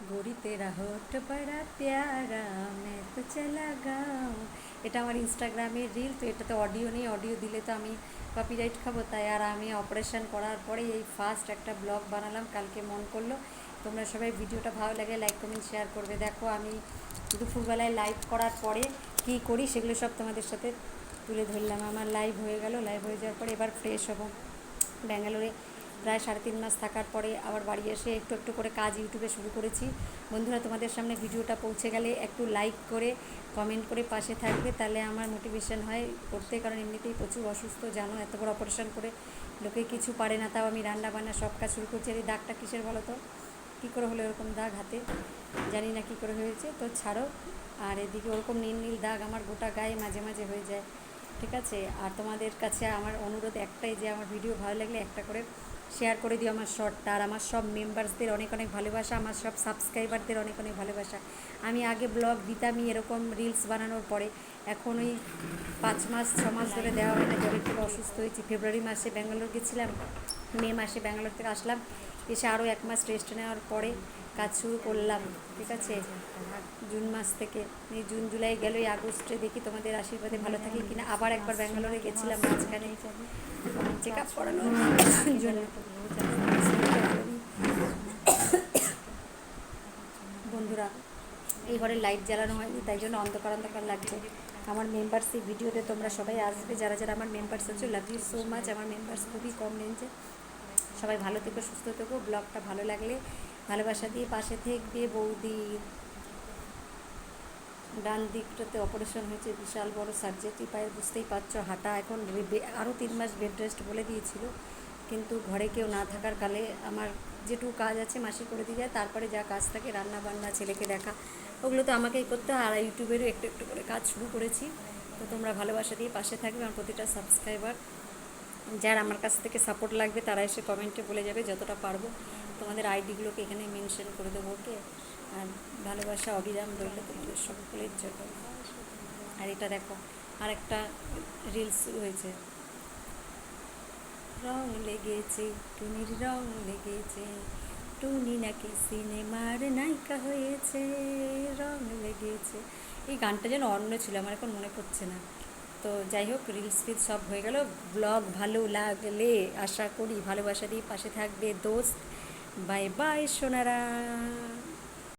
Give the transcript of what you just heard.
गोरी तेरा होठ बड़ा प्यारा मैं तो चला গাঁও। এটা আমার ইনস্টাগ্রামের রিল। তো এটাতে অডিও নেই, অডিও দিলে তো আমি কপিরাইট খাবো, তাই আর আমি অপারেশন করার পরে এই ফার্স্ট একটা ব্লগ বানালাম, কালকে মন করলো। তোমরা সবাই ভিডিওটা ভালো লাগে লাইক কমেন্ট শেয়ার করবে। দেখো আমি দুপুরবেলায় লাইভ করার পরে কী করি সেগুলো সব তোমাদের সাথে তুলে ধরলাম। আমার লাইভ হয়ে গেল, লাইভ হয়ে যাওয়ার পরে এবার ফ্রেশ হবো। ব্যাঙ্গালোরে প্রায় 3.5 মাস থাকার পরে আবার বাড়ি এসে একটু একটু করে কাজ ইউটিউবে শুরু করেছি। বন্ধুরা, তোমাদের সামনে ভিডিওটা পৌঁছে গেলে একটু লাইক করে কমেন্ট করে পাশে থাকবে, তাহলে আমার মোটিভেশন হয় করতে। কারণ এমনিতেই প্রচুর অসুস্থ, জানো, এত বড় অপারেশন করে লোকে কিছু পারে না, তাও আমি রান্না বান্না সব কাজ শুরু করছি। আর এই দাগটা কিসের বলো তো, কী করে হলো এরকম দাগ হাতে, জানি না কী করে হয়েছে, তো ছাড়ো। আর এদিকে ওরকম নীল নীল দাগ আমার গোটা গায়ে মাঝে মাঝে হয়ে যায়, ঠিক আছে। আর তোমাদের কাছে আমার অনুরোধ একটাই, যে আমার ভিডিও ভালো লাগলে একটা করে শেয়ার করে দিও আমার শর্টটা। আর আমার সব মেম্বার্সদের অনেক অনেক ভালোবাসা, আমার সব সাবস্ক্রাইবারদের অনেক অনেক ভালোবাসা। আমি আগে ব্লগ দিতামই এরকম রিলস বানানোর পরে, এখন ওই 5 মাস 6 মাস ধরে দেওয়া হয় না, জ্বরের থেকে অসুস্থ হয়েছি। ফেব্রুয়ারি মাসে ব্যাঙ্গালোর গেছিলাম, মে মাসে ব্যাঙ্গালোর থেকে আসলাম, এসে আরও 1 মাস রেস্ট নেওয়ার পরে কাজ শুরু করলাম, ঠিক আছে। জুন মাস থেকে এই জুন জুলাই গেল, এই আগস্টে দেখি তোমাদের আশীর্বাদে ভালো থাকি কিনা। আবার একবার ব্যাঙ্গালোরে গেছিলাম মাঝখানে চেক আপ করানোর জন্য। বন্ধুরা, এই ঘরে লাইট জ্বালানো হয়নি, তাই জন্য অন্ধকার অন্ধকার লাগছে। আমার মেম্বার্সের ভিডিওতে তোমরা সবাই আসবে, যারা যারা আমার মেম্বার্স আছে, লাভ ইউ সো মাচ। আমার মেম্বার্স খুবই কম রেঞ্জে, সবাই ভালো থেকো, সুস্থ থেকো। ব্লগটা ভালো লাগলে ভালোবাসা দিয়ে পাশে থাকবে। বৌদি ডান দিকটাতে অপারেশন হয়েছে, বিশাল বড় সার্জারি, পায়ে বুঝতেই পারছো, হাঁটা এখন আরও 3 মাস বেড রেস্ট বলে দিয়েছিল। কিন্তু ঘরে কেউ না থাকার কালে আমার যেটুকু কাজ আছে মাসি করে দিয়ে যায়, তারপরে যা কাজ থাকে রান্না বান্না ছেলেকে দেখা, ওগুলো তো আমাকেই করতে হয়। আর ইউটিউবেরও একটু একটু করে কাজ শুরু করেছি। তো তোমরা ভালোবাসা দিয়ে পাশে থাকবে। আমার প্রতিটা সাবস্ক্রাইবার, যার আমার কাছ থেকে সাপোর্ট লাগবে, তারা এসে কমেন্টে বলে যাবে, যতটা পারবো তোমাদের আইডিগুলোকে এখানে মেনশন করে দেবো, ওকে। আর ভালোবাসা অবিরাম রইল তোমাদের সকলের জন্য। আর এটা দেখো, আর একটা রিলস শুরু হয়েছে, রং লেগেছে টুনির রং লেগেছে, টুনি নাকি সিনেমার নায়িকা হয়েছে, রং লেগেছে। এই গানটা যেন অন্য ছিল, আমার এখন মনে পড়ছে না। তো যাই হোক, রিলস ফিলস সব হয়ে গেল। ব্লগ ভালো লাগলে আশা করি ভালোবাসা দিয়ে পাশে থাকবে। দোস্ত, বাই বাই সোনারা।